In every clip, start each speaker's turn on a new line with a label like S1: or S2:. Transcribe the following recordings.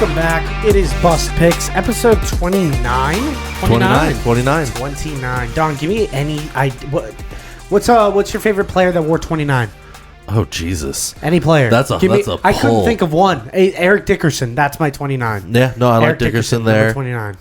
S1: Welcome back. It is Bust Picks, episode 29. 29. Don, give me any... What's your favorite player that wore 29?
S2: Oh, Jesus.
S1: Any player.
S2: That's a pull.
S1: I couldn't think of one. Eric Dickerson, that's my
S2: 29. Yeah, no, I like Dickerson there.
S1: 29.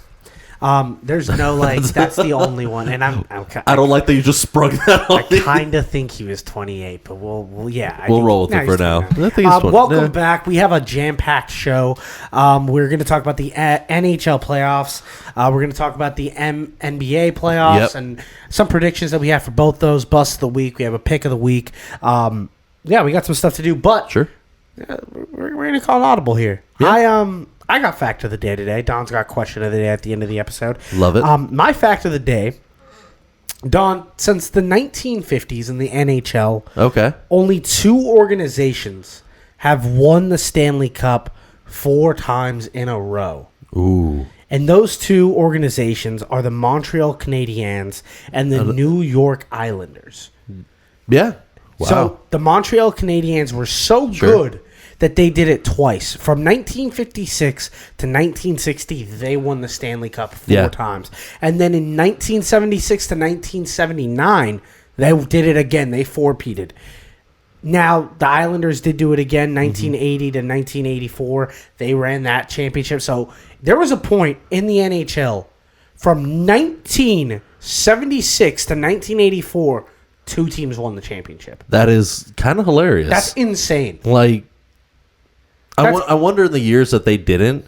S1: There's no, that's the only one. And
S2: I don't like that you just sprung that on me.
S1: I kind of think he was 28, but we'll
S2: roll with it for now. I think
S1: he's welcome back. We have a jam-packed show. We're going to talk about the NHL playoffs. We're going to talk about the NBA playoffs and some predictions that we have for both those. Bust of the week. We have a pick of the week. We got some stuff to do, but
S2: sure.
S1: We're going to call an audible here.
S2: Yeah.
S1: I got fact of the day today. Don's got question of the day at the end of the episode.
S2: Love it.
S1: My fact of the day, Don, since the 1950s in the NHL, only 2 organizations have won the Stanley Cup 4 times in a row.
S2: Ooh.
S1: And those 2 organizations are the Montreal Canadiens and the New York Islanders.
S2: Yeah. Wow.
S1: So the Montreal Canadiens were so good that they did it twice. From 1956 to 1960, they won the Stanley Cup 4 times. And then in 1976 to 1979, they did it again. They four-peated. Now, the Islanders did do it again, 1980 to 1984. They ran that championship. So there was a point in the NHL from 1976 to 1984, 2 teams won the championship.
S2: That is kind of hilarious.
S1: That's insane.
S2: I wonder in the years that they didn't,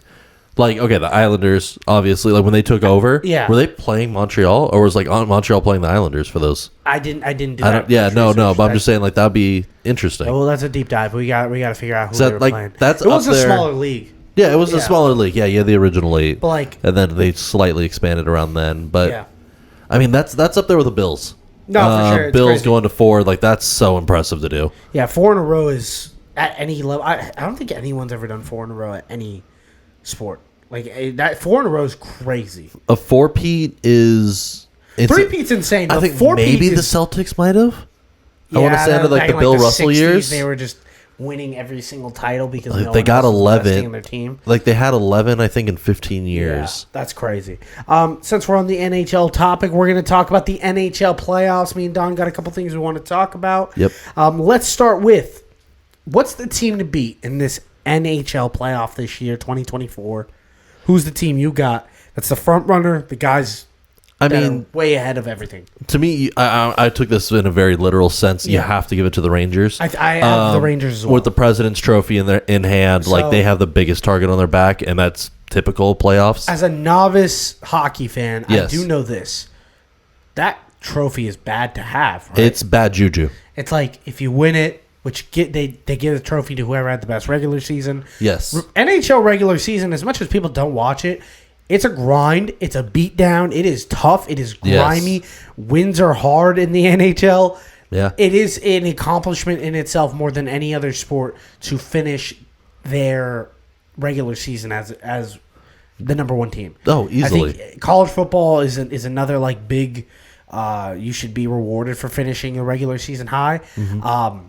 S2: the Islanders, obviously, when they took over, were they playing Montreal, or was Montreal playing the Islanders for those?
S1: I didn't do that.
S2: But I'm just saying, that'd be interesting.
S1: Well, that's a deep dive. We got to figure out who they were playing.
S2: It
S1: was a smaller league.
S2: Yeah, it was a smaller league. Yeah, the original 8.
S1: But
S2: and then they slightly expanded around then. But, I mean, that's up there with the Bills.
S1: No, for sure. It's
S2: Bills
S1: crazy.
S2: going to 4, that's so impressive to do.
S1: Yeah, 4 in a row is... At any level, I don't think anyone's ever done 4 in a row at any sport. That 4 in a row is crazy.
S2: A 4-peat is...
S1: 3-peat's insane.
S2: I think maybe the Celtics might have. I want to say under the Bill Russell
S1: 60s,
S2: years.
S1: They were just winning every single title because no
S2: they
S1: one
S2: got
S1: else was
S2: 11
S1: investing in their team.
S2: They had 11, I think, in 15 years.
S1: Yeah, that's crazy. Since we're on the NHL topic, we're going to talk about the NHL playoffs. Me and Don got a couple things we want to talk about.
S2: Yep.
S1: Let's start with... What's the team to beat in this NHL playoff this year, 2024? Who's the team you got that's the front runner, the guys that are way ahead of everything?
S2: To me, I took this in a very literal sense. You have to give it to the Rangers.
S1: I have the Rangers as well.
S2: With the President's Trophy in hand, they have the biggest target on their back, and that's typical playoffs.
S1: As a novice hockey fan, I do know this. That trophy is bad to have, right?
S2: It's bad juju.
S1: It's like, if you win it, they give the trophy to whoever had the best regular season.
S2: Yes.
S1: NHL regular season, as much as people don't watch it, it's a grind. It's a beatdown. It is tough. It is grimy. Yes. Wins are hard in the NHL.
S2: Yeah.
S1: It is an accomplishment in itself more than any other sport to finish their regular season as the number 1 team.
S2: Oh, easily.
S1: I think college football is another big. You should be rewarded for finishing a regular season high. Mm-hmm.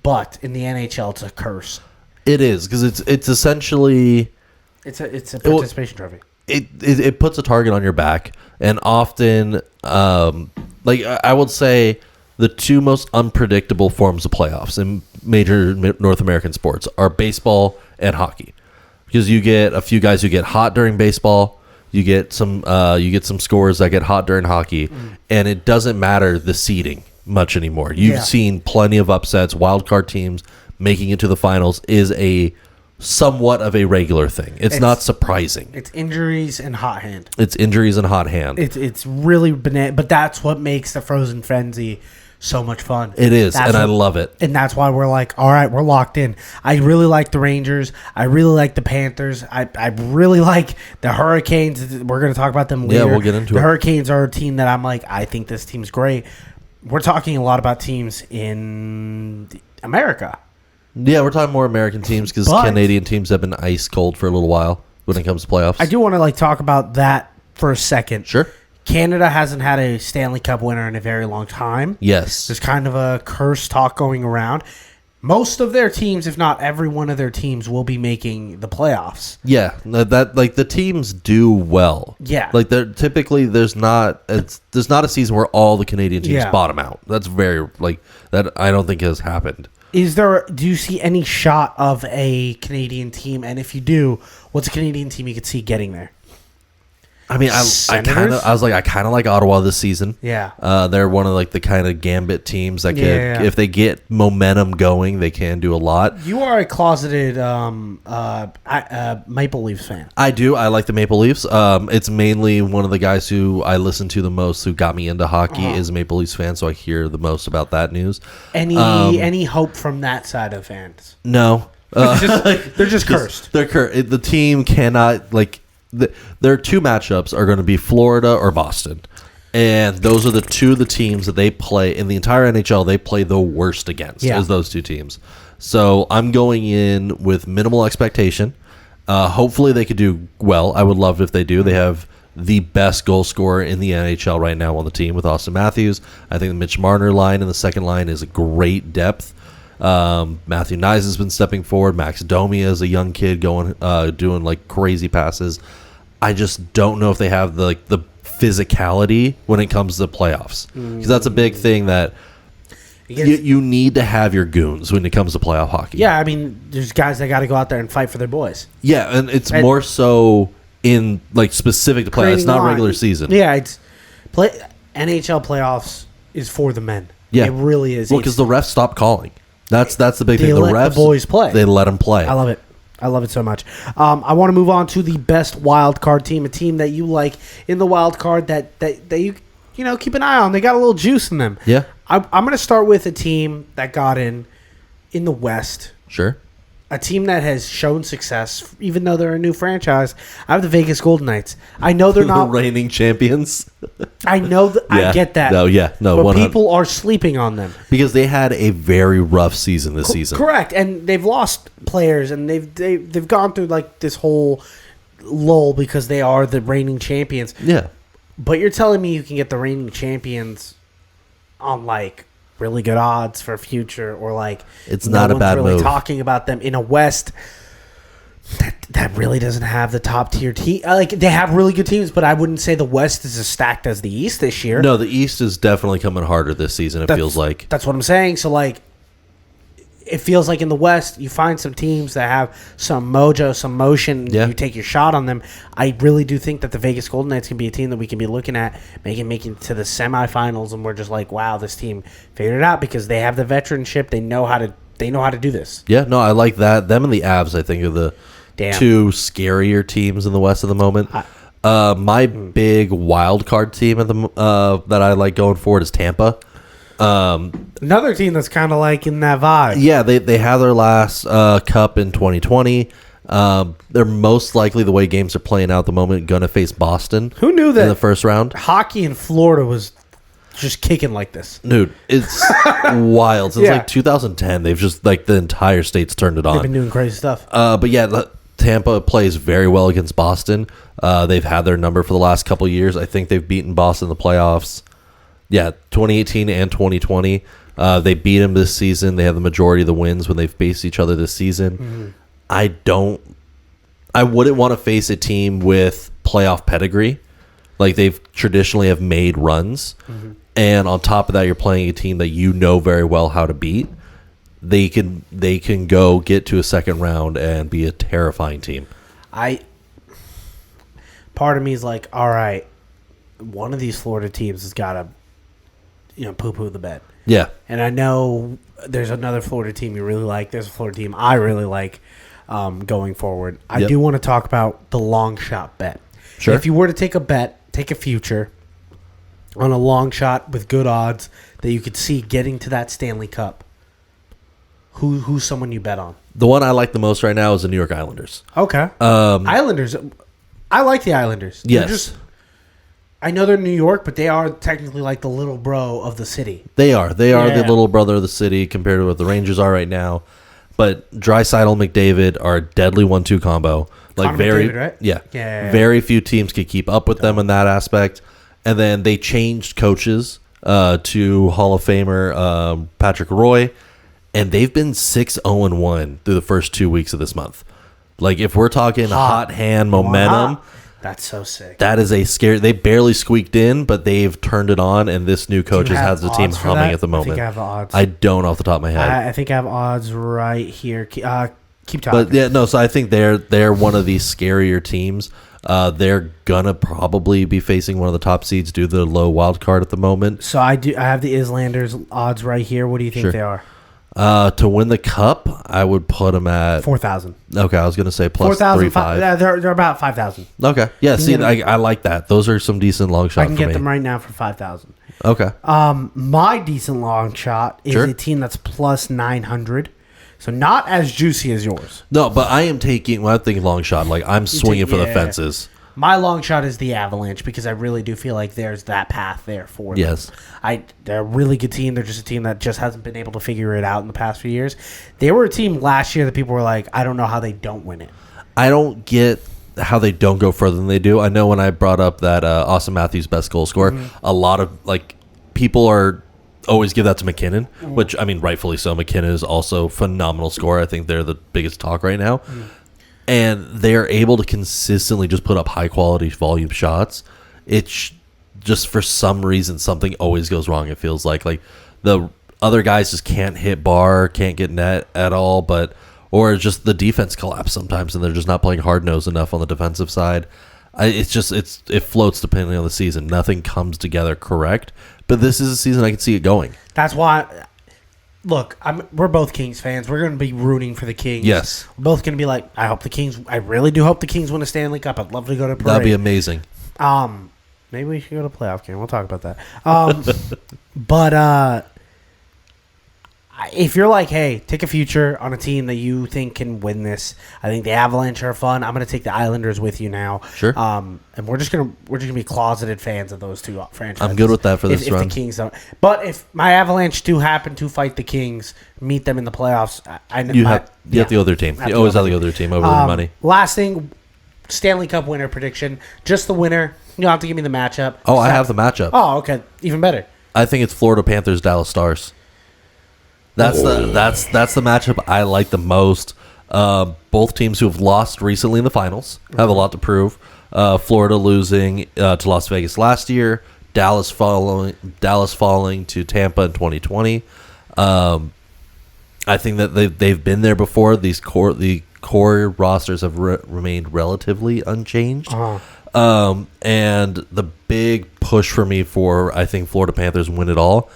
S1: But in the NHL, it's a curse.
S2: It is, because it's essentially...
S1: It's a participation trophy.
S2: It puts a target on your back, and often, I would say, the 2 most unpredictable forms of playoffs in major North American sports are baseball and hockey. Because you get a few guys who get hot during baseball, you get some scores that get hot during hockey, and it doesn't matter the seeding much anymore. You've seen plenty of upsets. Wild card teams making it to the finals is a somewhat of a regular thing. It's not surprising.
S1: It's injuries and hot hand.
S2: It's
S1: really banana, but that's what makes the Frozen Frenzy so much fun.
S2: It is, I love it.
S1: And that's why we're like, all right, we're locked in. I really like the Rangers. I really like the Panthers. I really like the Hurricanes. We're going to talk about them later.
S2: Yeah, we'll get into it.
S1: The Hurricanes are a team that I'm like, I think this team's great. We're talking a lot about teams in America.
S2: Yeah, we're talking more American teams because Canadian teams have been ice cold for a little while when it comes to playoffs.
S1: I do want to talk about that for a second.
S2: Sure.
S1: Canada hasn't had a Stanley Cup winner in a very long time.
S2: Yes.
S1: There's kind of a curse talk going around. most of their teams, if not every one of their teams, will be making the playoffs.
S2: Yeah, that like the teams do well.
S1: Yeah,
S2: like they're typically there's not a season where all the Canadian teams bottom out. That's very like that. I don't think has happened.
S1: Do you see any shot of a Canadian team? And if you do, what's a Canadian team you could see getting there?
S2: I mean, I kind of like Ottawa this season.
S1: Yeah,
S2: they're one of like the kind of gambit teams that if they get momentum going, they can do a lot.
S1: You are a closeted Maple Leafs fan.
S2: I do. I like the Maple Leafs. It's mainly one of the guys who I listen to the most, who got me into hockey, is a Maple Leafs fan, so I hear the most about that news.
S1: Any hope from that side of fans?
S2: No,
S1: they're just cursed.
S2: They're cursed. The team cannot like. Their two matchups are going to be Florida or Boston, and those are the teams that they play in the entire NHL. They play the worst against is those two teams. So I'm going in with minimal expectation. Hopefully they could do well. I would love it if they do. They have the best goal scorer in the NHL right now on the team with Austin Matthews. I think the Mitch Marner line in the second line is a great depth. Matthew Nyes has been stepping forward. Max Domi is a young kid doing like crazy passes. I just don't know if they have the physicality when it comes to the playoffs, because that's a big thing that you need to have your goons when it comes to playoff hockey.
S1: Yeah, I mean, there's guys that got to go out there and fight for their boys.
S2: Yeah, and it's more so in like specific to playoffs. It's not regular season.
S1: Yeah, NHL playoffs is for the men.
S2: Yeah,
S1: it really is.
S2: Well, because the refs stopped calling. That's the big thing.
S1: The refs, the boys play.
S2: They let them play.
S1: I love it. I love it so much. I want to move on to the best wild card team, a team that you like in the wild card that you keep an eye on. They got a little juice in them.
S2: Yeah.
S1: I'm going to start with a team that got in the West.
S2: Sure.
S1: A team that has shown success, even though they're a new franchise. I have the Vegas Golden Knights. I know they're not
S2: reigning champions.
S1: I know. I get that.
S2: No.
S1: But people are sleeping on them
S2: because they had a very rough season this season.
S1: Correct, and they've lost players, and they've gone through like this whole lull because they are the reigning champions.
S2: Yeah.
S1: But you're telling me you can get the reigning champions on like really good odds for future, or like
S2: it's not a bad
S1: really
S2: move.
S1: Talking about them in a West that really doesn't have the top tier team. Like they have really good teams, but I wouldn't say the West is as stacked as the East this year.
S2: No, the East is definitely coming harder this season. Feels like
S1: that's what I'm saying. So like, it feels like in the West, you find some teams that have some mojo, some motion. Yeah. You take your shot on them. I really do think that the Vegas Golden Knights can be a team that we can be looking at making to the semifinals, and we're just like, wow, this team figured it out because they have the veteranship. They know how to do this.
S2: Yeah, no, I like that. Them and the Avs, I think, are the two scarier teams in the West at the moment. My big wild card team at that I like going forward is Tampa.
S1: Another team that's kind of like in that vibe.
S2: Yeah, they had their last cup in 2020. They're most likely, the way games are playing out at the moment, going to face Boston.
S1: Who knew that
S2: in the first round?
S1: Hockey in Florida was just kicking like this.
S2: Dude, it's wild. Since like 2010, they've just like the entire state's turned it on.
S1: They've been doing crazy stuff.
S2: But yeah, Tampa plays very well against Boston. They've had their number for the last couple of years. I think they've beaten Boston in the playoffs. Yeah, 2018 and 2020. They beat them this season. They have the majority of the wins when they've faced each other this season. Mm-hmm. I wouldn't want to face a team with playoff pedigree. Like they've traditionally have made runs. Mm-hmm. And on top of that, you're playing a team that you know very well how to beat. They can go get to a second round and be a terrifying team.
S1: Part of me is like, all right, one of these Florida teams has got to poo-poo the bed.
S2: Yeah.
S1: And I know there's another Florida team you really like. There's a Florida team I really like going forward. I do want to talk about the long shot bet.
S2: Sure.
S1: If you were to take a future on a long shot with good odds that you could see getting to that Stanley Cup, who's someone you bet on?
S2: The one I like the most right now is the New York Islanders.
S1: Okay. Islanders. I like the Islanders.
S2: Yes.
S1: I know they're New York, but they are technically like the little bro of the city.
S2: They are. The little brother of the city compared to what the Rangers are right now. But Draisaitl, McDavid are a deadly 1-2 combo. Like
S1: McDavid, right?
S2: Yeah.
S1: Very
S2: few teams can keep up with them in that aspect. And then they changed coaches to Hall of Famer Patrick Roy. and they've been 6-0-1 through the first 2 weeks of this month. Like, if we're talking hot hand momentum,
S1: that's so sick.
S2: that is a scary. They barely squeaked in, but they've turned it on, and this new coach has the team humming at the moment.
S1: I think I have odds.
S2: I don't off the top of my head.
S1: I think I have odds right here. Keep talking.
S2: But yeah, no. So I think they're one of these scarier teams. They're gonna probably be facing one of the top seeds due to the low wild card at the moment.
S1: So I have the Islanders odds right here. What do you think they are?
S2: To win the cup, I would put them at
S1: 4,000.
S2: Okay, I was gonna say plus
S1: 4,005. Yeah, they're about 5,000.
S2: Okay, yeah. See, I like that. Those are some decent long shots.
S1: I can get them right now for 5,000.
S2: Okay.
S1: My decent long shot is a team that's plus 900. So not as juicy as yours.
S2: No, but I am taking. When I'm thinking long shot, like I'm swinging for the fences.
S1: My long shot is the Avalanche because I really do feel like there's that path there for them.
S2: Yes.
S1: They're a really good team. They're just a team that just hasn't been able to figure it out in the past few years. They were a team last year that people were like, I don't know how they don't win it.
S2: I don't get how they don't go further than they do. I know when I brought up that Austin Matthews best goal scorer, a lot of people are always give that to McKinnon, which I mean rightfully so. McKinnon is also a phenomenal scorer. I think they're the biggest talk right now. And they're able to consistently just put up high-quality volume shots. It's just for some reason, something always goes wrong, it feels like. Like, the other guys just can't hit bar, can't get net at all, or just the defense collapse sometimes, and they're just not playing hard-nosed enough on the defensive side. It floats depending on the season. Nothing comes together correct. But this is a season I can see it going.
S1: That's why... Look, we're both Kings fans. We're going to be rooting for the Kings.
S2: Yes.
S1: We're both going to be like, I really do hope the Kings win a Stanley Cup. I'd love to go to a parade.
S2: That'd be amazing.
S1: Maybe we should go to a playoff game. We'll talk about that. But if you're like, hey, take a future on a team that you think can win this, I think the Avalanche are fun. I'm going to take the Islanders with you now.
S2: Sure.
S1: And we're just gonna be closeted fans of those two franchises.
S2: I'm good with that for this run.
S1: If the Kings don't, but if my Avalanche do happen to fight the Kings, meet them in the playoffs, you have
S2: the other team. You always have the other team over the money.
S1: Last thing, Stanley Cup winner prediction. Just the winner. You don't have to give me the matchup.
S2: Oh, I have the matchup.
S1: Oh, okay, even better.
S2: I think it's Florida Panthers, Dallas Stars. That's the matchup I like the most. Both teams who have lost recently in the finals have a lot to prove. Florida losing to Las Vegas last year. Dallas falling to Tampa in 2020. I think that they've been there before. The core rosters have remained relatively unchanged. And the big push for me for I think Florida Panthers win it all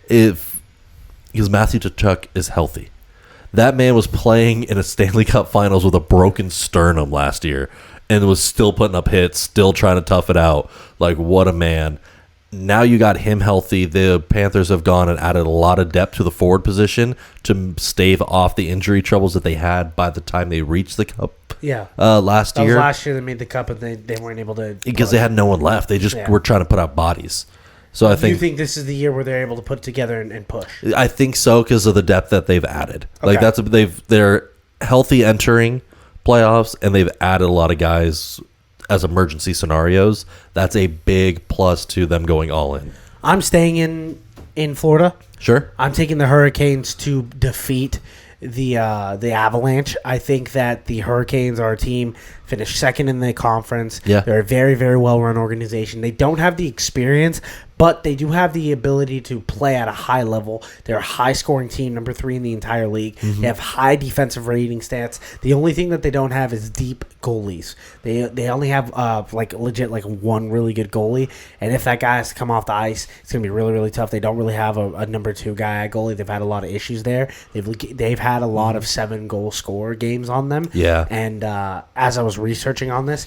S2: because Matthew Tkachuk is healthy. That man was playing in a Stanley Cup Finals with a broken sternum last year and was still putting up hits, still trying to tough it out. Like, what a man. Now you got him healthy. The Panthers have gone and added a lot of depth to the forward position to stave off the injury troubles that they had by the time they reached the Cup last year.
S1: Last year they made the Cup, and they weren't able to...
S2: Because they had no one left. They just were trying to put out bodies. So I think
S1: you think this is the year where they're able to put together and push?
S2: I think so because of the depth that they've added. Okay. Like they're healthy entering playoffs, and they've added a lot of guys as emergency scenarios. That's a big plus to them going all in.
S1: I'm staying in Florida.
S2: Sure.
S1: I'm taking the Hurricanes to defeat the Avalanche. I think that the Hurricanes are a team finished second in the conference.
S2: Yeah.
S1: They're a very, very well-run organization. They don't have the experience, but they do have the ability to play at a high level. They're a high-scoring team, number 3 in the entire league. Mm-hmm. They have high defensive rating stats. The only thing that they don't have is deep goalies. They only have legit one really good goalie, and if that guy has to come off the ice, it's going to be really, really tough. They don't really have a number 2 guy at goalie. They've had a lot of issues there. They've had a lot of 7-goal scorer games on them.
S2: Yeah.
S1: And as I was researching on this,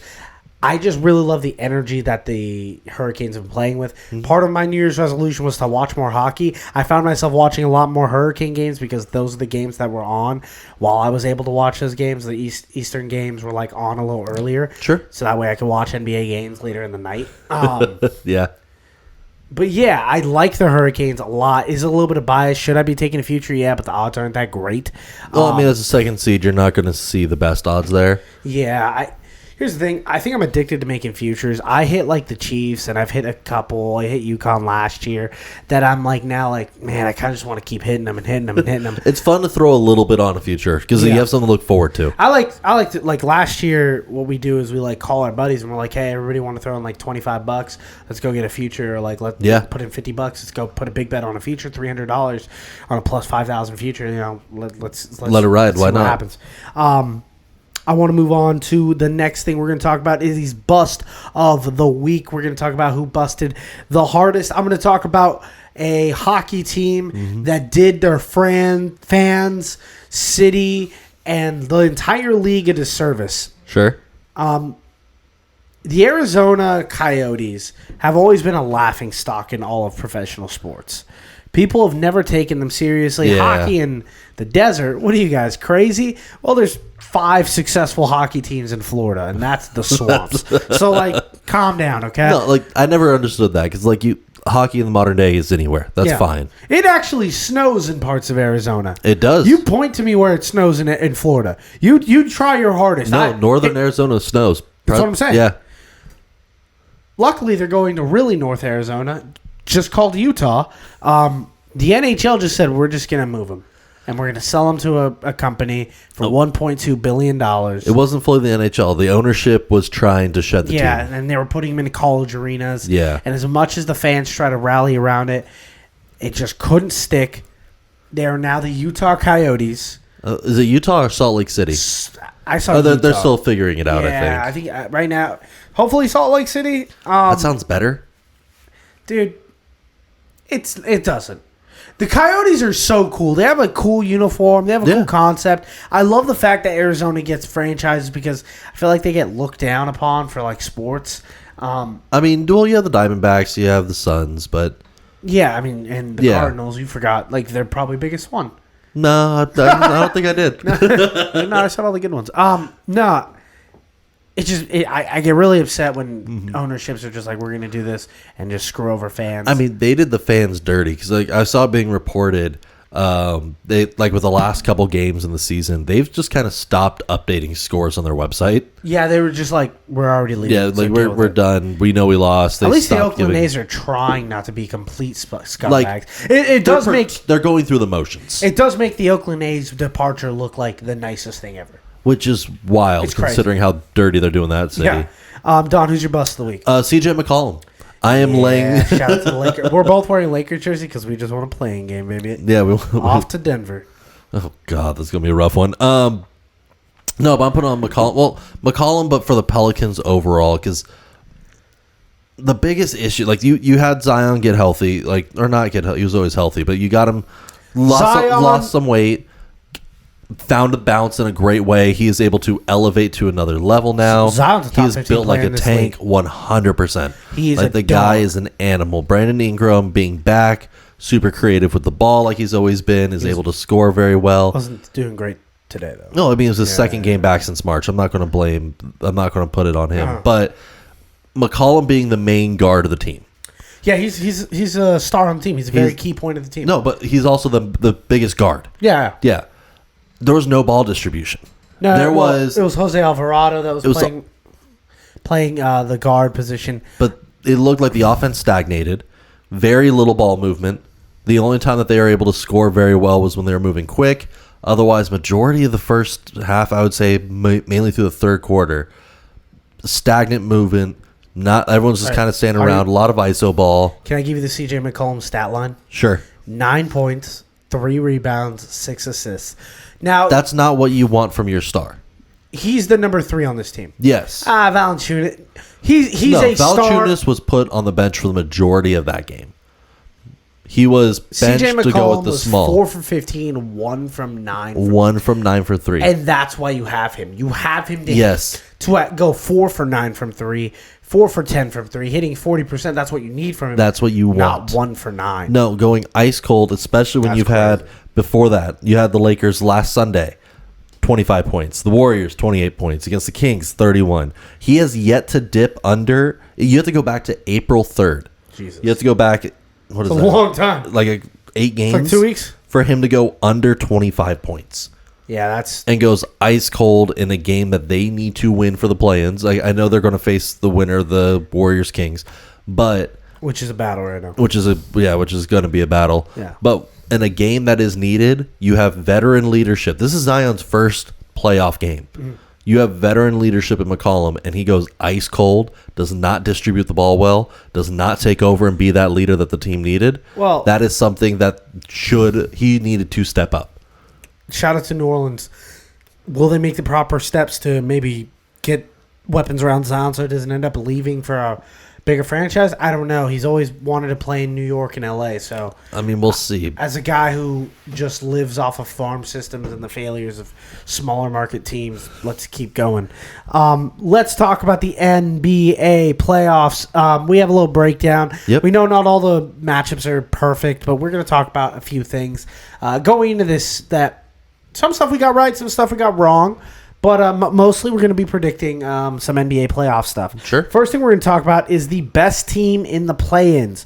S1: I just really love the energy that the Hurricanes have been playing with. Mm-hmm. Part of my New Year's resolution was to watch more hockey. I found myself watching a lot more Hurricane games because those are the games that were on while I was able to watch those games. The Eastern games were on a little earlier.
S2: Sure.
S1: So that way I could watch NBA games later in the night.
S2: Yeah.
S1: But yeah, I like the Hurricanes a lot. Is a little bit of bias. Should I be taking a future? Yeah, but the odds aren't that great.
S2: Well, I mean, as a second seed, you're not going to see the best odds there.
S1: Yeah, Here's the thing. I think I'm addicted to making futures. I hit like the Chiefs, and I've hit a couple. I hit UConn last year. That I'm like now, like man, I kind of just want to keep hitting them and hitting them and hitting them.
S2: It's fun to throw a little bit on a future because you have something to look forward to.
S1: I like to, like last year. What we do is we like call our buddies and we're like, hey, everybody want to throw in like $25? Let's go get a future, or like let's put in $50. Let's go put a big bet on a future, $300 on a plus 5,000 future. You know, let's
S2: let it ride. Why not?
S1: What happens? I want to move on to the next thing we're going to talk about is these bust of the week. We're going to talk about who busted the hardest. I'm going to talk about a hockey team that did their fans, city, and the entire league a disservice.
S2: Sure.
S1: The Arizona Coyotes have always been a laughing stock in all of professional sports. People have never taken them seriously.
S2: Yeah.
S1: Hockey in the desert. What are you guys, crazy? Well, there's 5 successful hockey teams in Florida, and that's the swamps. So, like, calm down, okay?
S2: No, like, I never understood that because, like, hockey in the modern day is anywhere. That's fine.
S1: It actually snows in parts of Arizona.
S2: It does.
S1: You point to me where it snows in Florida. You try your hardest.
S2: No, northern Arizona snows.
S1: That's what I'm saying.
S2: Yeah.
S1: Luckily, they're going to really North Arizona, just called Utah. The NHL just said, we're just going to move them. And we're going to sell them to a company for $1.2 billion.
S2: It wasn't fully the NHL. The ownership was trying to shed the team.
S1: Yeah, and they were putting them in college arenas.
S2: Yeah.
S1: And as much as the fans try to rally around it, it just couldn't stick. They are now the Utah Coyotes.
S2: Is it Utah or Salt Lake City?
S1: I saw
S2: they're still figuring it out,
S1: I think right now, hopefully Salt Lake City.
S2: That sounds better.
S1: Dude, it doesn't. The Coyotes are so cool. They have a cool uniform. They have a cool concept. I love the fact that Arizona gets franchises because I feel like they get looked down upon for like sports.
S2: I mean, well, you have the Diamondbacks, you have the Suns, but
S1: yeah, I mean, and the Cardinals. You forgot, like they're probably biggest one.
S2: No, I don't think I did.
S1: No, I said all the good ones. No. It's just I get really upset when ownerships are just like, we're going to do this and just screw over fans.
S2: I mean, they did the fans dirty because like I saw it being reported. They like with the last couple games in the season, they've just kind of stopped updating scores on their website.
S1: Yeah, they were just like, we're already leaving.
S2: Yeah, like we're done. We know we lost.
S1: At least the Oakland A's are trying not to be complete scumbags. Like, it does
S2: they're going through the motions.
S1: It does make the Oakland A's departure look like the nicest thing ever.
S2: Which is wild, considering how dirty they're doing that city.
S1: Yeah. Don, who's your bust of the week?
S2: CJ McCollum. I am laying.
S1: Shout out to the Lakers. We're both wearing Lakers jersey because we just want a playing game, baby.
S2: Yeah,
S1: off to Denver.
S2: Oh God, that's gonna be a rough one. No, but I'm putting on McCollum. Well, McCollum, but for the Pelicans overall, because the biggest issue, like you had Zion get healthy, like or not get healthy. He was always healthy, but you got him lost some weight. Found a bounce in a great way. He is able to elevate to another level now.
S1: Zion's a top
S2: he is built like a tank, 100%.
S1: He is
S2: like the guy is an animal. Brandon Ingram being back, super creative with the ball, like he's always been, is able to score very well.
S1: Wasn't doing great today though.
S2: No, I mean it was his second game back since March. I'm not going to put it on him. But McCollum being the main guard of the team.
S1: Yeah, he's a star on the team. He's a very key point of the team.
S2: No, but he's also the biggest guard.
S1: Yeah.
S2: Yeah. There was no ball distribution.
S1: No, it was Jose Alvarado that was playing the guard position.
S2: But it looked like the offense stagnated. Very little ball movement. The only time that they were able to score very well was when they were moving quick. Otherwise, majority of the first half, I would say, mainly through the third quarter, stagnant movement. Not everyone's just kind of standing around. A lot of ISO ball.
S1: Can I give you the CJ McCollum stat line?
S2: Sure.
S1: 9 points, 3 rebounds, 6 assists. Now
S2: that's not what you want from your star.
S1: He's the number 3 on this team.
S2: Yes.
S1: Valanciunas. He's a star.
S2: Valanciunas was put on the bench for the majority of that game. He was benched to go with the small.
S1: 4 for 15, 1 from 9.
S2: 1 from 9 for 3.
S1: And that's why you have him. You have him to go 4 for 9 from 3, 4 for 10 from 3, hitting 40%. That's what you need from him.
S2: That's what you want.
S1: Not 1 for 9.
S2: No, going ice cold, especially when had before that. You had the Lakers last Sunday, 25 points. The Warriors, 28 points. Against the Kings, 31. He has yet to dip under. You have to go back to April 3rd.
S1: Jesus.
S2: You have to go back. What is that?
S1: A long time.
S2: Like 8 games?
S1: It's like 2 weeks.
S2: For him to go under 25 points.
S1: Yeah,
S2: and goes ice cold in a game that they need to win for the play-ins. I know they're going to face the winner of the Warriors Kings, but
S1: which is a battle right now.
S2: Which is going to be a battle.
S1: Yeah.
S2: But in a game that is needed, you have veteran leadership. This is Zion's first playoff game. Mm-hmm. You have veteran leadership in McCollum, and he goes ice cold, does not distribute the ball well, does not take over and be that leader that the team needed.
S1: Well,
S2: that is something that he needed to step up.
S1: Shout out to New Orleans. Will they make the proper steps to maybe get weapons around Zion so it doesn't end up leaving for a bigger franchise? I don't know. He's always wanted to play in New York and LA, so
S2: I mean, we'll see.
S1: As a guy who just lives off of farm systems and the failures of smaller market teams, let's keep going. Let's talk about the NBA playoffs. We have a little breakdown.
S2: Yep.
S1: We know not all the matchups are perfect, but we're going to talk about a few things going into this. That some stuff we got right, some stuff we got wrong. But mostly we're going to be predicting some NBA playoff stuff.
S2: Sure.
S1: First thing we're going to talk about is the best team in the play-ins.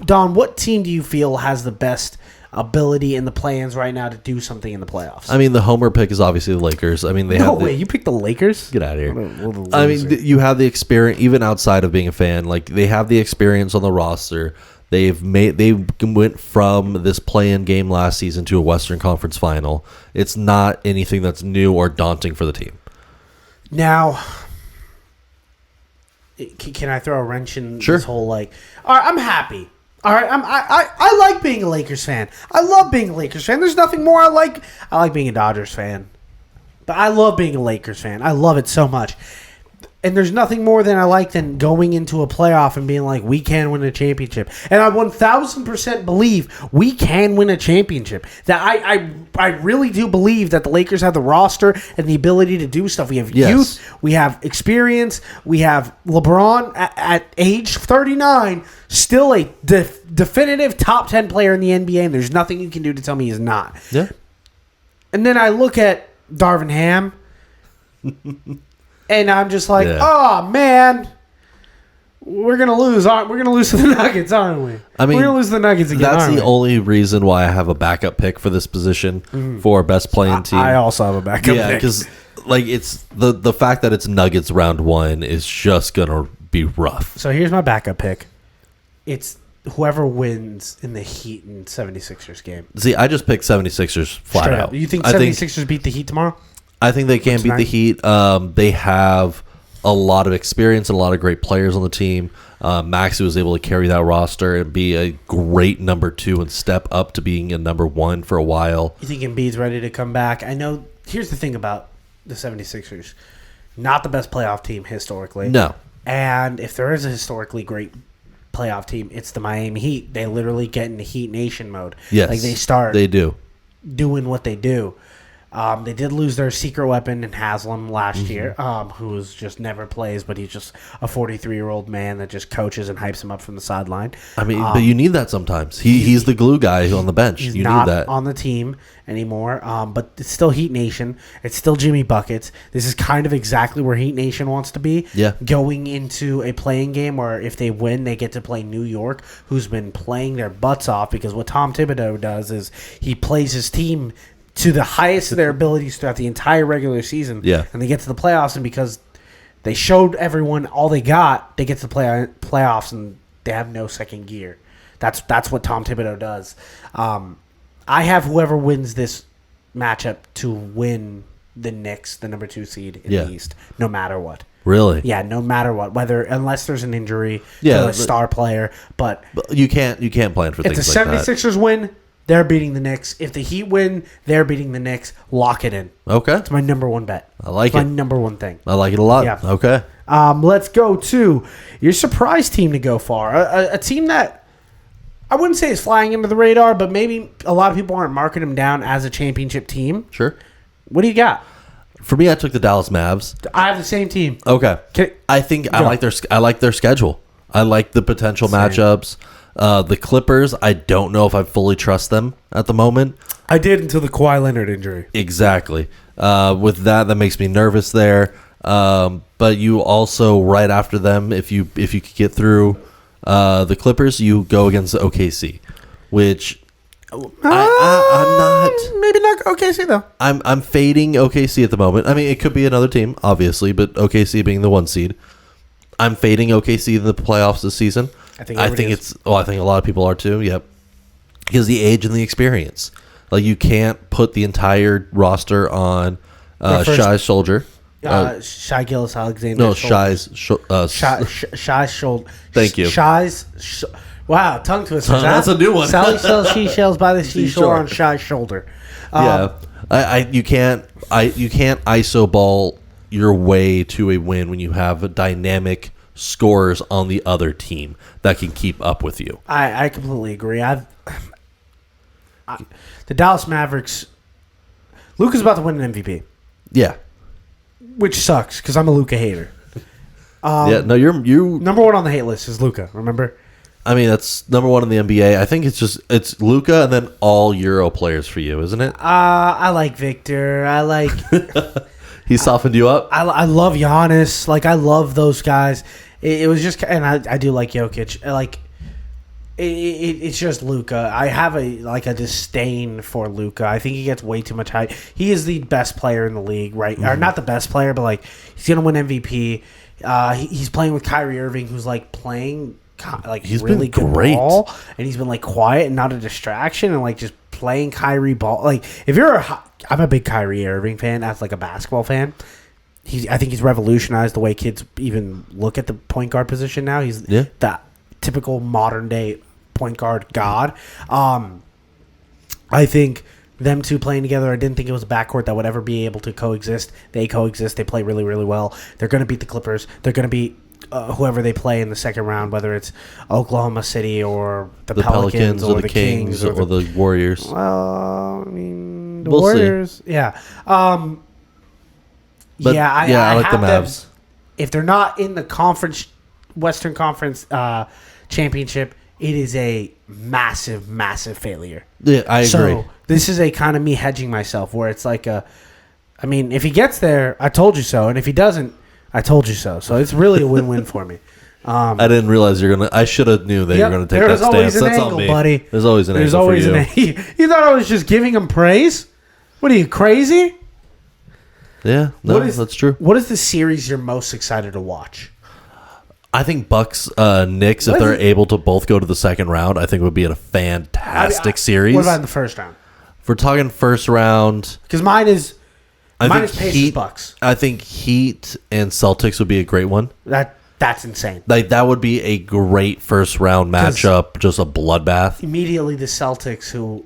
S1: Don, what team do you feel has the best ability in the play-ins right now to do something in the playoffs?
S2: I mean, the homer pick is obviously the Lakers. I mean,
S1: you picked the Lakers?
S2: Get out of here. What I mean, you have the experience, even outside of being a fan. Like, they have the experience on the roster. They went from this play-in game last season to a Western Conference final. It's not anything that's new or daunting for the team.
S1: Now, can I throw a wrench in
S2: Sure.
S1: this whole, like, all right, I'm happy. All right, I like being a Lakers fan. I love being a Lakers fan. There's nothing more I like. I like being a Dodgers fan. But I love being a Lakers fan. I love it so much. And there's nothing more than I like than going into a playoff and being like, we can win a championship. And I 1,000% believe we can win a championship. That I really do believe that the Lakers have the roster and the ability to do stuff. We have youth. We have experience. We have LeBron at age 39, still a definitive top 10 player in the NBA, and there's nothing you can do to tell me he's not.
S2: Yeah.
S1: And then I look at Darvin Ham. And I'm just like, oh, man, we're going to lose. We're going to lose to the Nuggets, aren't we?
S2: I mean,
S1: we're going to lose to the Nuggets again,
S2: that's the only reason why I have a backup pick for this position for best playing team.
S1: I also have a backup pick.
S2: Yeah, because like, it's the fact that it's Nuggets round one is just going to be rough.
S1: So here's my backup pick. It's whoever wins in the Heat and 76ers game.
S2: See, I just picked 76ers flat
S1: Straight
S2: out.
S1: up. You think 76ers beat the Heat tomorrow?
S2: I think they can beat the Heat. They have a lot of experience and a lot of great players on the team. Maxey was able to carry that roster and be a great number 2 and step up to being a number 1 for a while.
S1: You think Embiid's ready to come back? I know. Here's the thing about the 76ers. Not the best playoff team historically.
S2: No.
S1: And if there is a historically great playoff team, it's the Miami Heat. They literally get into Heat Nation mode.
S2: Yes.
S1: Like they
S2: do.
S1: Doing what they do. They did lose their secret weapon in Haslam last year, who just never plays, but he's just a 43-year-old man that just coaches and hypes him up from the sideline.
S2: I mean, but you need that sometimes. He's the glue guy on the bench.
S1: He's
S2: you
S1: not
S2: need that
S1: on the team anymore, but it's still Heat Nation. It's still Jimmy Buckets. This is kind of exactly where Heat Nation wants to be.
S2: Yeah.
S1: Going into a playing game where if they win, they get to play New York, who's been playing their butts off, because what Tom Thibodeau does is he plays his team to the highest of their abilities throughout the entire regular season.
S2: Yeah.
S1: And they get to the playoffs, and because they showed everyone all they got, they get to the playoffs, and they have no second gear. That's what Tom Thibodeau does. I have whoever wins this matchup to win the Knicks, the number 2 seed in the East, no matter what.
S2: Really?
S1: Yeah, no matter what. Unless there's an injury to a star player. But
S2: you can't plan for things like that.
S1: If the 76ers win, they're beating the Knicks. If the Heat win, they're beating the Knicks. Lock it in.
S2: Okay.
S1: It's my number 1 bet.
S2: I like
S1: it's my number 1 thing.
S2: I like it a lot.
S1: Yeah.
S2: Okay.
S1: Let's go to your surprise team to go far. A team that I wouldn't say is flying under the radar, but maybe a lot of people aren't marking them down as a championship team.
S2: Sure.
S1: What do you got?
S2: For me, I took the Dallas Mavs.
S1: I have the same team.
S2: Okay. I think I like their schedule. I like the potential matchups. The Clippers, I don't know if I fully trust them at the moment.
S1: I did until the Kawhi Leonard injury.
S2: Exactly. With that makes me nervous there. But you also, right after them, if you could get through the Clippers, you go against OKC, which I'm not.
S1: Maybe not OKC though.
S2: I'm fading OKC at the moment. I mean, it could be another team, obviously, but OKC being the 1 seed. I'm fading OKC in the playoffs this season. I think it's. Well, I think a lot of people are too. Yep, because the age and the experience. Like you can't put the entire roster on Shai's shoulder.
S1: Shai Gilgeous-Alexander.
S2: No, Shai's.
S1: Shai's shoulder.
S2: Thank you.
S1: Wow, tongue twister.
S2: That's a new one.
S1: Sally sells seashells by the seashore on Shai's shoulder.
S2: You can't ISO ball your way to a win when you have a dynamic scorers on the other team that can keep up with you.
S1: I completely agree. The Dallas Mavericks. Luka's about to win an MVP.
S2: Yeah,
S1: which sucks because I'm a Luka hater.
S2: You
S1: number one on the hate list is Luka. Remember?
S2: I mean, that's number one in the NBA. I think it's Luka and then all Euro players for you, isn't it?
S1: I like Victor. I like.
S2: He softened you up.
S1: I love Giannis. Like I love those guys. It was just, and I do like Jokic. Like it's just Luka. I have a disdain for Luka. I think he gets way too much hype. He is the best player in the league, right? Mm-hmm. Or not the best player, but like he's gonna win MVP. He's playing with Kyrie Irving, who's like playing like
S2: he's
S1: really
S2: been
S1: good
S2: great
S1: ball, and he's been like quiet and not a distraction, and like just playing Kyrie ball. Like if I'm a big Kyrie Irving fan as like a basketball fan. I think he's revolutionized the way kids even look at the point guard position now. He's that typical modern day point guard god. I think them two playing together, I didn't think it was a backcourt that would ever be able to coexist. They coexist. They play really, really well. They're going to beat the Clippers. They're going to beat whoever they play in the second round, whether it's Oklahoma City or the Pelicans or the Kings
S2: or the Warriors.
S1: Well, I mean, the
S2: we'll
S1: Warriors.
S2: See.
S1: Yeah.
S2: But, I like the Mavs.
S1: If they're not in the Western Conference championship, it is a massive, massive failure.
S2: Yeah, I agree.
S1: So this is a kind of me hedging myself, where it's like if he gets there, I told you so, and if he doesn't, I told you so. So it's really a win-win for me.
S2: I didn't realize I should have knew that you're gonna take that stance. That's
S1: on
S2: me,
S1: buddy.
S2: There's always an angle for you.
S1: You thought I was just giving him praise? What are you, crazy?
S2: Yeah, no, that's true.
S1: What is the series you're most excited to watch?
S2: I think Bucks, Knicks, if they're able to both go to the second round, I think it would be a fantastic series.
S1: What about in the first round?
S2: If we're talking first round,
S1: because mine is Pacers
S2: Heat,
S1: Bucks.
S2: I think Heat and Celtics would be a great one.
S1: That's insane.
S2: Like that would be a great first round matchup, just a bloodbath.
S1: Immediately, the Celtics, who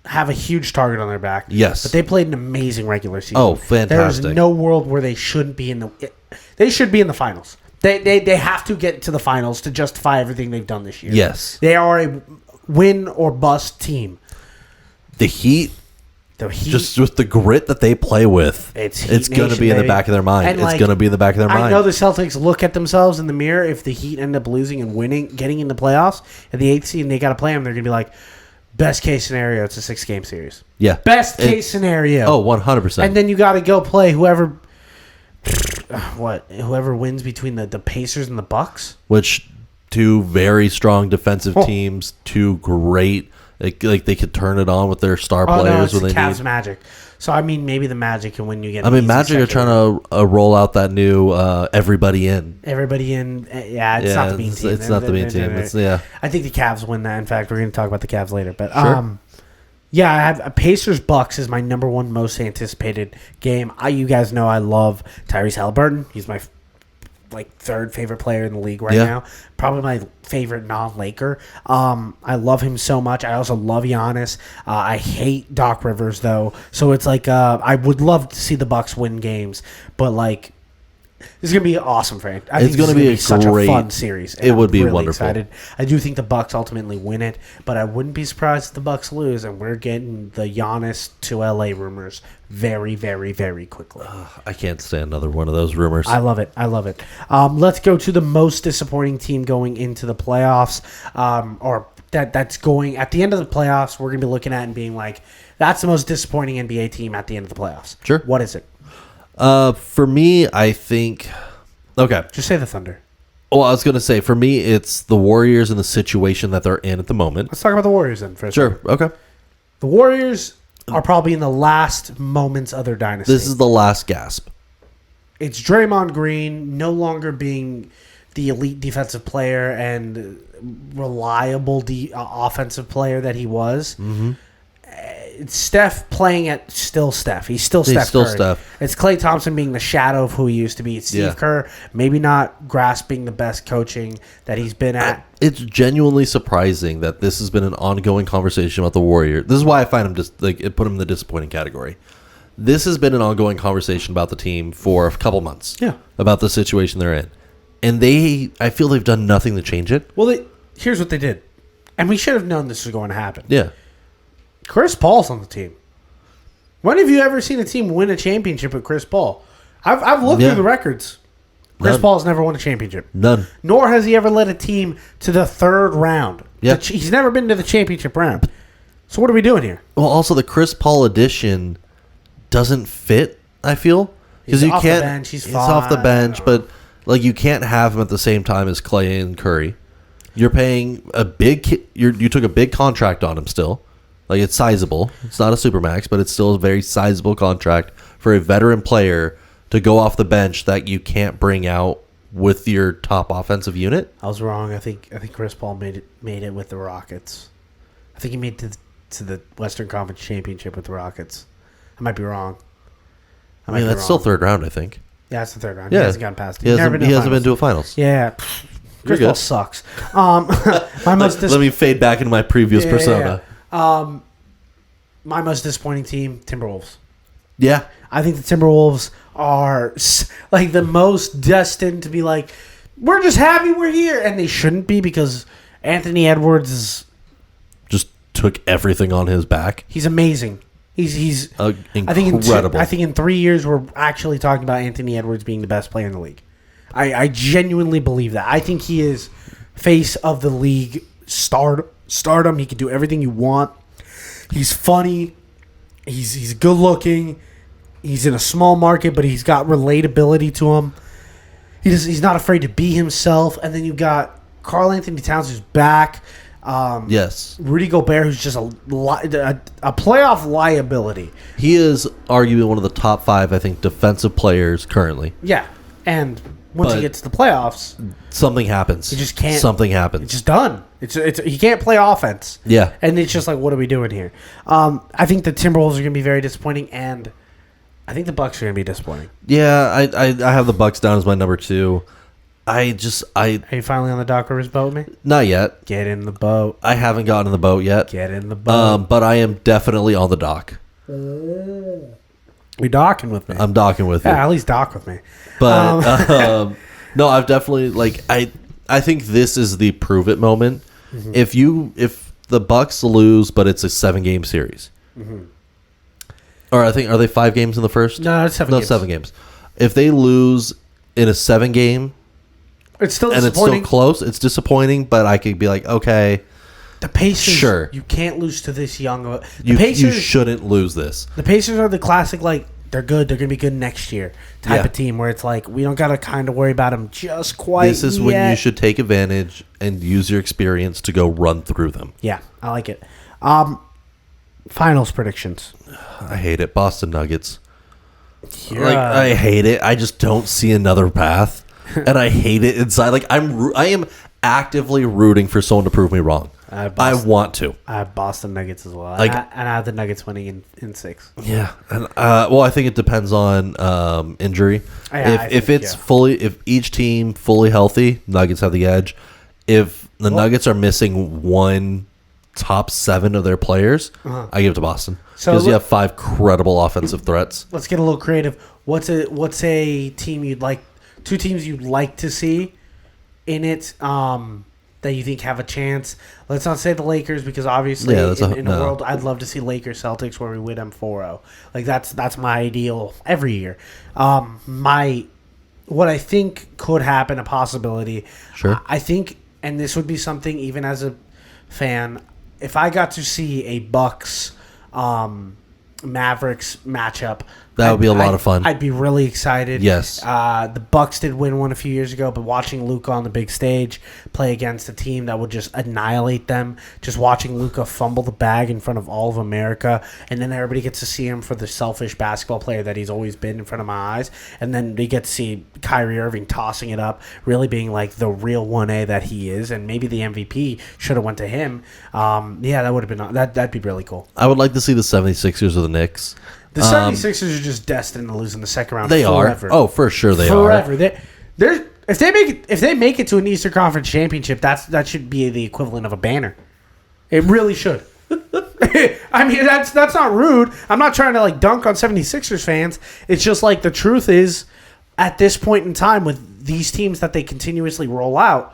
S1: have a huge target on their back.
S2: Yes.
S1: But they played an amazing regular season.
S2: Oh, fantastic.
S1: There's no world where they shouldn't be in the... They should be in the finals. They have to get to the finals to justify everything they've done this year.
S2: Yes.
S1: They are a win or bust team.
S2: The Heat, just with the grit that they play with, it's going to be in the back of their mind. It's going to be in the back of their mind.
S1: I know the Celtics look at themselves in the mirror if the Heat end up losing and winning, getting into playoffs at the 8th seed, and they got to play them. They're going to be like, best case scenario, it's a 6-game series.
S2: Yeah.
S1: Best case scenario.
S2: Oh, 100%.
S1: And then you got to go play whoever wins between the Pacers and the Bucks.
S2: Which, two very strong defensive teams, two great, like they could turn it on with their star players when they
S1: Cavs
S2: need.
S1: Magic. So, I mean, maybe the Magic can win you get.
S2: Magic are trying to roll out that new everybody in.
S1: Everybody in. It's not the mean team.
S2: It's not the mean team.
S1: I think the Cavs win that. In fact, we're going to talk about the Cavs later. But
S2: sure.
S1: I have Pacers Bucks is my number one most anticipated game. You guys know I love Tyrese Halliburton. He's my third favorite player in the league right now. Probably my favorite non-Laker. I love him so much. I also love Giannis. I hate Doc Rivers though. So it's like I would love to see the Bucks win games, but this is gonna be awesome, Frank. I think it's gonna be such a fun series.
S2: It would be
S1: really
S2: wonderful.
S1: Excited. I do think the Bucks ultimately win it, but I wouldn't be surprised if the Bucks lose, and we're getting the Giannis to LA rumors very, very, very quickly.
S2: I can't stand another one of those rumors.
S1: I love it. Let's go to the most disappointing team going into the playoffs, or that's going at the end of the playoffs. We're gonna be looking at and being like, that's the most disappointing NBA team at the end of the playoffs.
S2: Sure.
S1: What is it?
S2: For me, I think... Okay.
S1: Just say the Thunder.
S2: Well, I was going to say, for me, it's the Warriors and the situation that they're in at the moment.
S1: Let's talk about the Warriors then.
S2: Sure. Okay.
S1: The Warriors are probably in the last moments of their dynasty.
S2: This is the last gasp.
S1: It's Draymond Green no longer being the elite defensive player and reliable offensive player that he was.
S2: Mm-hmm.
S1: It's Steph playing at still Steph. He's still Steph Curry.
S2: Steph.
S1: It's Klay Thompson being the shadow of who he used to be. It's Steve Kerr maybe not grasping the best coaching that he's been at.
S2: It's genuinely surprising that this has been an ongoing conversation about the Warriors. This is why I find him just put him in the disappointing category. This has been an ongoing conversation about the team for a couple months.
S1: Yeah.
S2: About the situation they're in. And I feel they've done nothing to change it.
S1: Well, here's what they did. And we should have known this was going to happen.
S2: Yeah.
S1: Chris Paul's on the team. When have you ever seen a team win a championship with Chris Paul? I've looked through the records. Chris Paul's never won a championship.
S2: None.
S1: Nor has he ever led a team to the third round.
S2: Yeah.
S1: He's never been to the championship round. So what are we doing here?
S2: Well, also the Chris Paul addition doesn't fit, I feel.
S1: He's off the bench. He's
S2: off the bench, but you can't have him at the same time as Clay and Curry. You're paying you took a big contract on him still. It's sizable. It's not a supermax, but it's still a very sizable contract for a veteran player to go off the bench that you can't bring out with your top offensive unit.
S1: I was wrong. I think Chris Paul made it with the Rockets. I think he made to the Western Conference Championship with the Rockets. I might be wrong.
S2: That's still third round, I think.
S1: Yeah, it's the third round.
S2: Yeah.
S1: He hasn't gotten past it.
S2: He hasn't been to a finals.
S1: Yeah. Chris Paul sucks.
S2: Let me fade back into my previous persona.
S1: My most disappointing team, Timberwolves.
S2: Yeah.
S1: I think the Timberwolves are the most destined to be we're just happy we're here. And they shouldn't be because Anthony Edwards just
S2: took everything on his back.
S1: He's amazing. He's
S2: incredible.
S1: I think in 3 years we're actually talking about Anthony Edwards being the best player in the league. I genuinely believe that. I think he is face of the league stardom. He can do everything you want. He's funny. He's good looking. He's in a small market, but he's got relatability to him. He's not afraid to be himself. And then you've got Karl Anthony Towns who's back.
S2: Yes.
S1: Rudy Gobert, who's just a playoff liability.
S2: He is arguably one of the top 5, I think, defensive players currently.
S1: Yeah. And once he gets to the playoffs,
S2: something happens.
S1: He just can't.
S2: Something happens.
S1: It's just done. He can't play offense.
S2: Yeah.
S1: And it's just what are we doing here? I think the Timberwolves are going to be very disappointing, and I think the Bucks are going to be disappointing.
S2: Yeah, I have the Bucks down as my number 2. Are you
S1: finally on the Doc Rivers boat with me?
S2: Not yet.
S1: Get in the boat.
S2: I haven't gotten in the boat yet.
S1: Get in the boat.
S2: But I am definitely on the dock.
S1: You're docking with me.
S2: I'm docking with you.
S1: Yeah, at least dock with me.
S2: But no, I've definitely I think this is the prove it moment. Mm-hmm. If the Bucks lose, but it's a 7-game series, or I think are they 5 games in the first?
S1: No, it's 7 games.
S2: 7 games. If they lose in a 7-game,
S1: it's still
S2: and
S1: disappointing.
S2: It's still close. It's disappointing, but I could be okay.
S1: The Pacers,
S2: sure,
S1: you can't lose to this young.
S2: You shouldn't lose this.
S1: The Pacers are the classic they're good. They're going to be good next year type of team where it's we don't got to kind of worry about them just quite
S2: This is when you should take advantage and use your experience to go run through them.
S1: Yeah, I like it. Finals predictions.
S2: I hate it. Boston Nuggets. Yeah. I hate it. I just don't see another path. And I hate it inside. I am actively rooting for someone to prove me wrong. I want to.
S1: I have Boston Nuggets as well. And I have the Nuggets winning in 6.
S2: Yeah. And I think it depends on injury. If each team fully healthy, Nuggets have the edge. If the Nuggets are missing one top 7 of their players, I give it to Boston. Because you have 5 credible offensive threats.
S1: Let's get a little creative. What's a team you'd like? 2 teams you'd like to see in it that you think have a chance. Let's not say the Lakers because obviously in a world I'd love to see Lakers Celtics where we win them 4-0. That's my ideal every year. What I think could happen, a possibility.
S2: Sure.
S1: I think, and this would be something even as a fan, if I got to see a Bucks Mavericks matchup
S2: That would be a lot of fun.
S1: I'd be really excited.
S2: Yes.
S1: The Bucks did win one a few years ago, but watching Luka on the big stage play against a team that would just annihilate them, just watching Luka fumble the bag in front of all of America, and then everybody gets to see him for the selfish basketball player that he's always been in front of my eyes, and then they get to see Kyrie Irving tossing it up, really being like the real 1A that he is, and maybe the MVP should have went to him. That would have been that'd be really cool.
S2: I would like to see the 76ers or the Knicks.
S1: The 76ers are just destined to lose in the second round.
S2: They
S1: forever.
S2: are. Oh, for sure they
S1: forever.
S2: are.
S1: If they make it to an Eastern Conference championship, that should be the equivalent of a banner. It really should. I mean, that's not rude. I'm not trying to dunk on 76ers fans. It's just the truth is, at this point in time with these teams that they continuously roll out,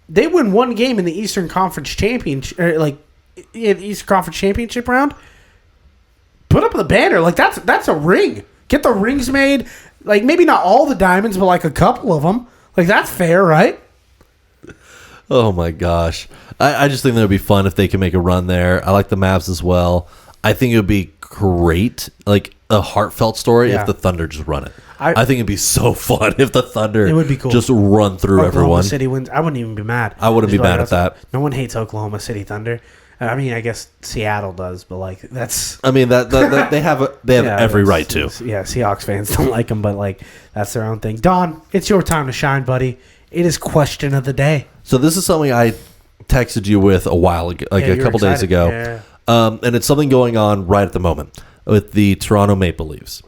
S1: they win one game in the Eastern Conference championship, Eastern Conference championship round. Put up the banner. That's a ring. Get the rings made. Maybe not all the diamonds, but a couple of them. That's fair, right?
S2: Oh my gosh. I just think that would be fun if they could make a run there. I like the Mavs as well. I think it would be great, a heartfelt story if the Thunder just run it. I think it'd be so fun if the Thunder
S1: it would be cool.
S2: just run through
S1: Oklahoma
S2: everyone.
S1: City wins. I wouldn't even be mad.
S2: I wouldn't be mad at that.
S1: No one hates Oklahoma City Thunder. I mean, I guess Seattle does, but that's.
S2: I mean that they have every right to.
S1: Yeah, Seahawks fans don't like them, but that's their own thing. Don, it's your time to shine, buddy. It is question of the day.
S2: So this is something I texted you with a while ago, a couple days ago, and it's something going on right at the moment with the Toronto Maple Leafs.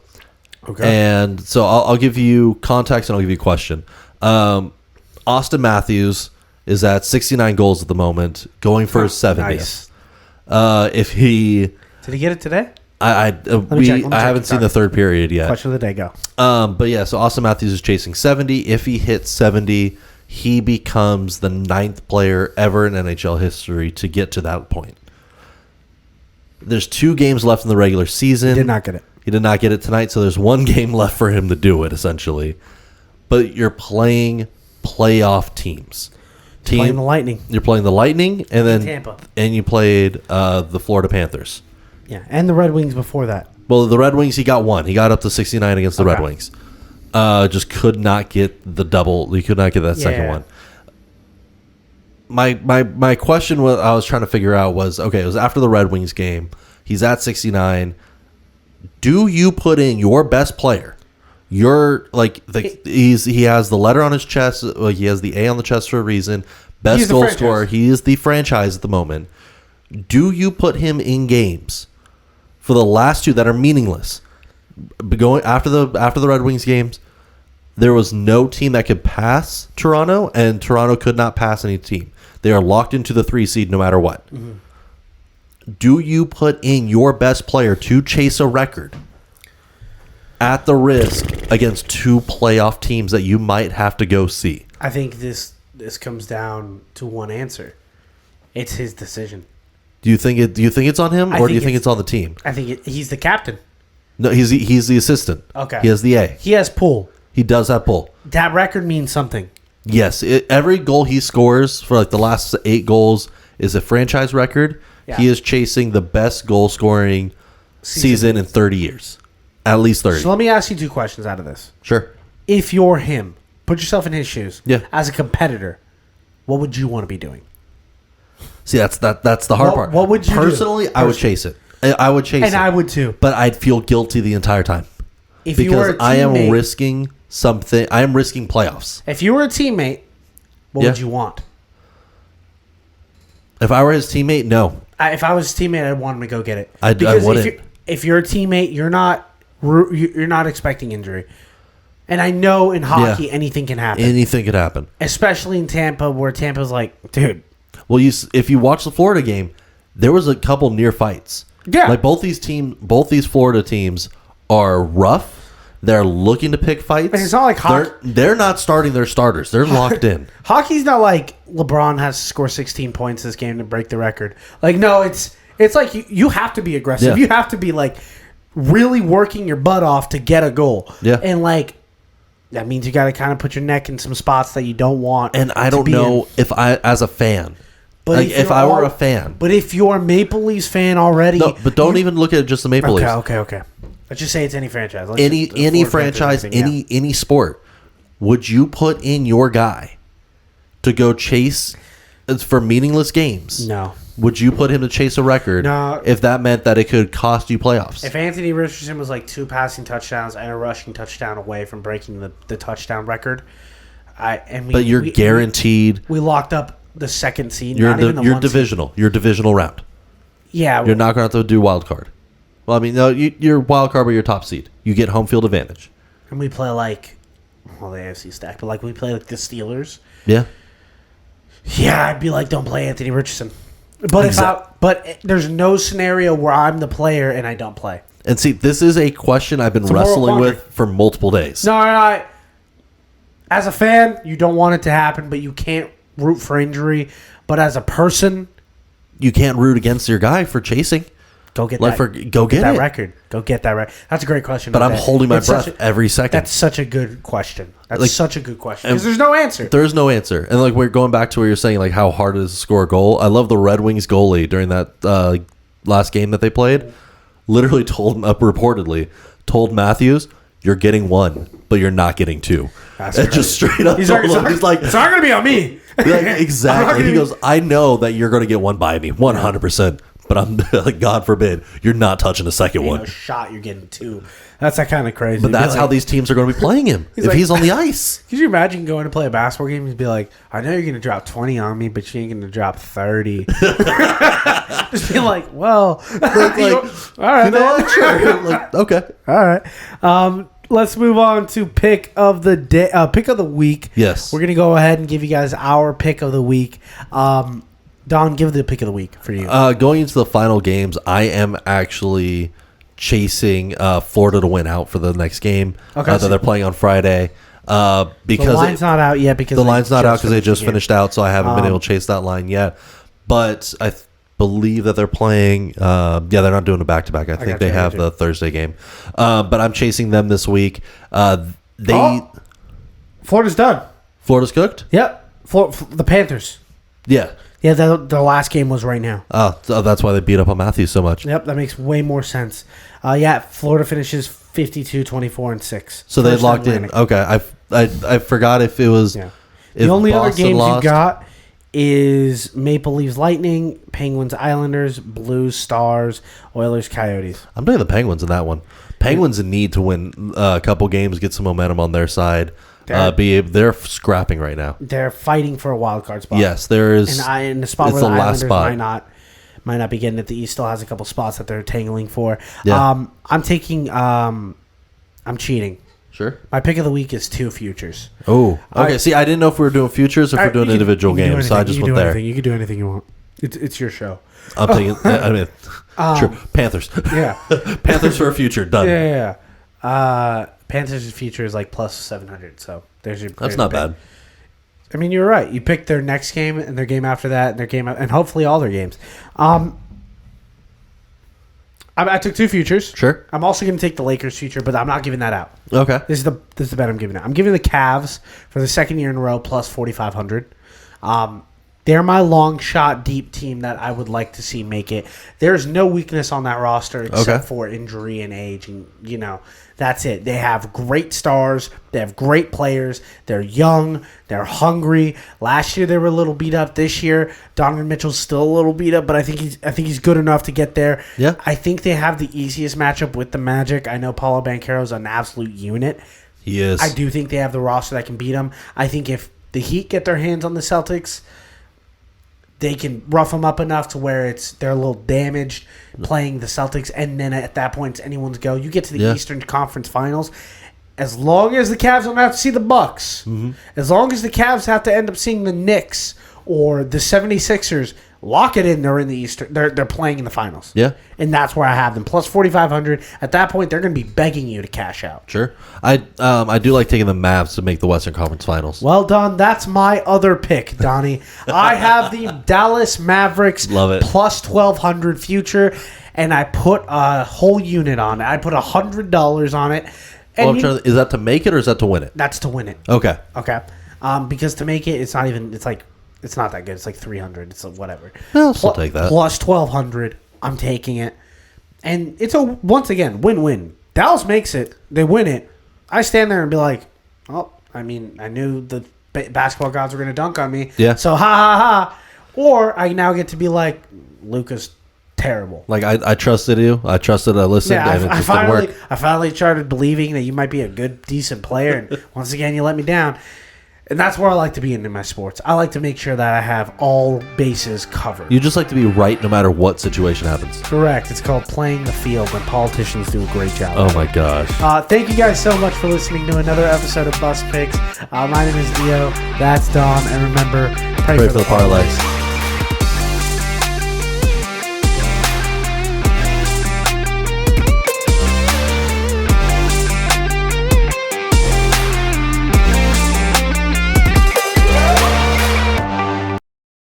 S2: Okay. And so I'll give you context and I'll give you a question. Austin Matthews is at 69 goals at the moment, going for his 70th. Nice. If he
S1: did he get it today?
S2: I haven't seen the third period yet.
S1: Question of the day, go.
S2: But yeah, so Austin Matthews is chasing 70. If he hits 70, he becomes the 9th player ever in NHL history to get to that point. There's 2 games left in the regular season.
S1: He did not get it.
S2: He did not get it tonight, so there's 1 game left for him to do it, essentially. But you're playing playoff teams.
S1: Playing the Lightning.
S2: You're playing the Lightning, and then
S1: Tampa.
S2: And you played the Florida Panthers.
S1: Yeah, and the Red Wings before that.
S2: Well, the Red Wings, he got 1. He got up to 69 against the Red Wings. Just could not get the double. He could not get that second one. My question was, I was trying to figure out was, okay, it was after the Red Wings game. He's at 69. Do you put in your best player? He has the letter on his chest. He has the A on the chest for a reason. Best goal scorer. He is the franchise at the moment. Do you put him in games for the last 2 that are meaningless? Going after the Red Wings games, there was no team that could pass Toronto, and Toronto could not pass any team. They are locked into the 3 seed no matter what. Mm-hmm. Do you put in your best player to chase a record at the risk against 2 playoff teams that you might have to go see?
S1: I think this comes down to one answer. It's his decision.
S2: Do you think it's on him, or do you think it's on the team?
S1: I think he's the captain.
S2: No, he's the assistant.
S1: Okay.
S2: He has the A.
S1: He has pull.
S2: He does have pull.
S1: That record means something.
S2: Yes. Every goal he scores for the last 8 goals is a franchise record. Yeah. He is chasing the best goal scoring season in 30 years. At least 30.
S1: So let me ask you 2 questions out of this.
S2: Sure.
S1: If you're him, put yourself in his shoes.
S2: Yeah.
S1: As a competitor, what would you want to be doing?
S2: See, that's the hard part.
S1: What would you
S2: Personally, I would chase it. I would chase it.
S1: And I would too.
S2: But I'd feel guilty the entire time.
S1: If you were a teammate,
S2: I am risking something. I am risking playoffs.
S1: If you were a teammate, what would you want?
S2: If I were his teammate, no.
S1: If I was his teammate, I'd want him to go get it.
S2: I wouldn't.
S1: If you're a teammate, you're not expecting injury. And I know in hockey, anything can happen.
S2: Anything could happen.
S1: Especially in Tampa, where Tampa's like, dude.
S2: Well, if you watch the Florida game, there was a couple near fights.
S1: Yeah.
S2: Both these Florida teams are rough. They're looking to pick fights.
S1: But it's not like hockey.
S2: They're not starting their starters. They're locked in.
S1: Hockey's not like LeBron has to score 16 points this game to break the record. No, it's like you have to be aggressive. Yeah. You have to be really working your butt off to get a goal.
S2: Yeah.
S1: And that means you got to kind of put your neck in some spots that you don't want.
S2: And I don't know if I, as a fan, but if I were a fan.
S1: But if you're a Maple Leafs fan already.
S2: No, but don't even look at just the Maple Leafs.
S1: Okay. Let's just say it's any franchise.
S2: Any franchise, any sport. Would you put in your guy to go chase for meaningless games?
S1: No.
S2: Would you put him to chase a record if that meant that it could cost you playoffs?
S1: If Anthony Richardson was like 2 passing touchdowns and a rushing touchdown away from breaking the touchdown record,
S2: but you're guaranteed.
S1: We locked up the second seed.
S2: You're divisional. You're divisional round.
S1: Yeah.
S2: You're not going to have to do wild card. Well, I mean, no, you're wild card, but you're top seed. You get home field advantage.
S1: And we play the AFC stack, but we play like the Steelers.
S2: Yeah.
S1: Yeah, I'd be like, don't play Anthony Richardson. But there's no scenario where I'm the player and I don't play.
S2: And see, this is a question I've been wrestling with for multiple days.
S1: No. As a fan, you don't want it to happen, but you can't root for injury. But as a person,
S2: you can't root against your guy for chasing.
S1: Go get that
S2: record.
S1: Go get that record. That's a great question.
S2: But I'm holding my breath every second.
S1: That's such a good question. Such a good question. Because there's no answer.
S2: There's no answer. And we're going back to where you're saying how hard it is to score a goal. I love the Red Wings goalie during that last game that they played. Literally reportedly told Matthews, "You're getting 1, but you're not getting 2." That's just straight up. He's like,
S1: "It's not going to be on me."
S2: Exactly. He goes, "I know that you're going to get 1 by me, 100%." But I'm like, God forbid, you're not touching a second one.
S1: No shot, you're getting 2. That's kind of crazy.
S2: But that's how these teams are going to be playing him if he's on the ice.
S1: Could you imagine going to play a basketball game and be like, I know you're going to drop 20 on me, but you ain't going to drop 30. Just be like, well, all right,
S2: sure. Okay,
S1: all right. Let's move on to pick of the day, pick of the week.
S2: Yes,
S1: we're going to go ahead and give you guys our pick of the week. Don, give the pick of the week for you.
S2: Going into the final games, I am actually chasing Florida to win out for the next game that they're playing on Friday. Because
S1: the line's not out yet because
S2: they just finished out, so I haven't been able to chase that line yet. But I believe that they're playing. They're not doing a back-to-back. I think they have the Thursday game. But I'm chasing them this week.
S1: Florida's done.
S2: Florida's cooked?
S1: Yep. The Panthers.
S2: Yeah.
S1: Yeah, the last game was right now.
S2: Oh, so that's why they beat up on Matthews so much.
S1: Yep, that makes way more sense. Florida finishes 52-24-6.
S2: So they locked in. Okay, I forgot if it was. Yeah.
S1: The only other games you got is Maple Leafs Lightning, Penguins Islanders, Blues Stars, Oilers Coyotes.
S2: I'm doing the Penguins in that one. Penguins need to win a couple games, get some momentum on their side. They're scrapping right now.
S1: They're fighting for a wild card spot.
S2: Yes, there is.
S1: And the spot where the Islanders might not be getting it. The East still has a couple spots that they're tangling for. Yeah. I'm taking. I'm cheating.
S2: Sure.
S1: My pick of the week is 2 futures.
S2: Oh, okay. See, I didn't know if we were doing futures or if we're doing individual games, so I just went there.
S1: You can do anything you want. It's your show.
S2: I'm taking. I mean, sure. Panthers.
S1: Yeah.
S2: Panthers for a future. Done.
S1: Yeah. Panthers' future is plus 700, so there's your.
S2: That's not bad.
S1: I mean, you're right. You picked their next game and their game after that, and their game, and hopefully all their games. I took 2 futures.
S2: Sure.
S1: I'm also going to take the Lakers future, but I'm not giving that out.
S2: Okay.
S1: This is the bet I'm giving out. I'm giving the Cavs for the second year in a row plus 4,500. They're my long shot deep team that I would like to see make it. There's no weakness on that roster except for injury and age, and that's it. They have great stars. They have great players. They're young. They're hungry. Last year they were a little beat up. This year Donovan Mitchell's still a little beat up, but I think he's good enough to get there.
S2: Yeah.
S1: I think they have the easiest matchup with the Magic. I know Paulo Banchero's an absolute unit.
S2: He is.
S1: I do think they have the roster that can beat them. I think if the Heat get their hands on the Celtics, they can rough them up enough to where they're a little damaged playing the Celtics, and then at that point it's anyone's go. You get to the Eastern Conference Finals. As long as the Cavs don't have to see the Bucks, as long as the Cavs have to end up seeing the Knicks or the 76ers, lock it in. They're in the Eastern. They're playing in the finals.
S2: Yeah,
S1: and that's where I have them plus 4,500. At that point, they're going to be begging you to cash out.
S2: Sure, I do like taking the Mavs to make the Western Conference Finals.
S1: Well done. That's my other pick, Donnie. I have the Dallas Mavericks.
S2: Love it.
S1: Plus 1,200 future, and I put a whole unit on it. I put $100 on it. And
S2: is that to make it or is that to win it?
S1: That's to win it.
S2: Okay.
S1: Because to make it, it's not even. It's not that good. It's 300. It's whatever.
S2: I'll still take that.
S1: Plus 1,200. I'm taking it. And it's once again, win-win. Dallas makes it. They win it. I stand there and be like, oh, I mean, I knew the basketball gods were going to dunk on me.
S2: Yeah.
S1: So, ha, ha, ha. Or I now get to be like, Luka's terrible.
S2: Like, I trusted you. I listened, and it just didn't work.
S1: I finally started believing that you might be a good, decent player, and once again, you let me down. And that's where I like to be in my sports. I like to make sure that I have all bases covered.
S2: You just like to be right no matter what situation happens.
S1: Correct. It's called playing the field, and politicians do a great job.
S2: Oh, my gosh.
S1: Thank you guys so much for listening to another episode of Bus Picks. My name is Dio. That's Dom. And remember, pray for the parlays.